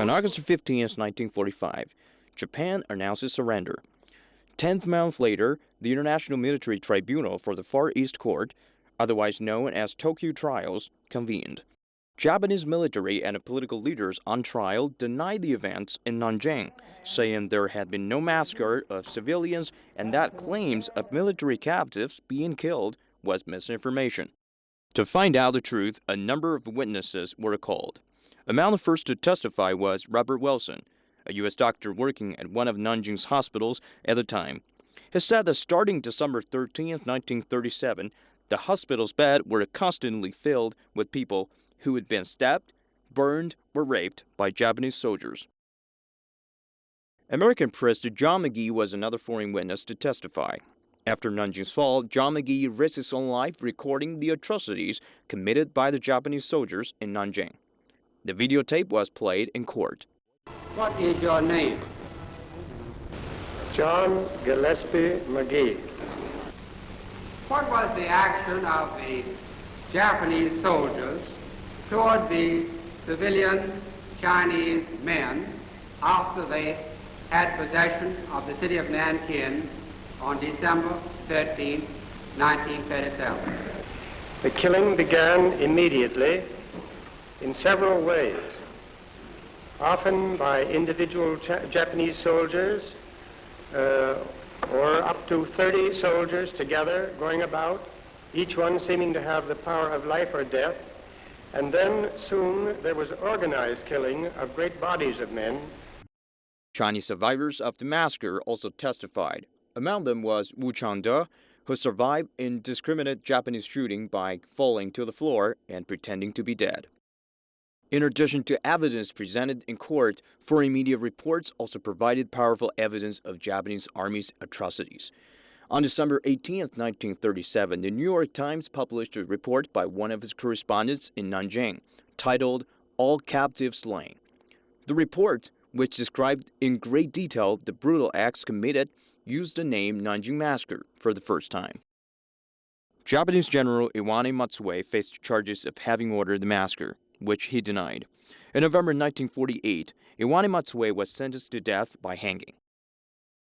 On August 15, 1945, Japan announces surrender. 10th month later, the International Military Tribunal for the Far East Court, otherwise known as Tokyo Trials, convened. Japanese military and political leaders on trial denied the events in Nanjing, saying there had been no massacre of civilians and that claims of military captives being killed was misinformation. To find out the truth, a number of witnesses were called. Among the first to testify was Robert Wilson, a U.S. doctor working at one of Nanjing's hospitals at the time. He said that starting December 13, 1937, the hospital's beds were constantly filled with people who had been stabbed, burned, or raped by Japanese soldiers. American priest John McGee was another foreign witness to testify. After Nanjing's fall, John McGee risked his own life recording the atrocities committed by the Japanese soldiers in Nanjing. The videotape was played in court. What is your name? John Gillespie McGee. What was the action of the Japanese soldiers toward the civilian Chinese men after they had possession of the city of Nanking on December 13, 1937? The killing began immediately in several ways, often by individual Japanese soldiers or up to 30 soldiers together going about, each one seeming to have the power of life or death. And then soon there was organized killing of great bodies of men. Chinese survivors of the massacre also testified. Among them was Wu Changde, who survived indiscriminate Japanese shooting by falling to the floor and pretending to be dead. In addition to evidence presented in court, foreign media reports also provided powerful evidence of Japanese Army's atrocities. On December 18, 1937, the New York Times published a report by one of its correspondents in Nanjing, titled "All Captives Slain." The report, which described in great detail the brutal acts committed, used the name Nanjing Massacre for the first time. Japanese General Iwane Matsuei faced charges of having ordered the massacre, which he denied. In November 1948, Iwane Matsuei was sentenced to death by hanging.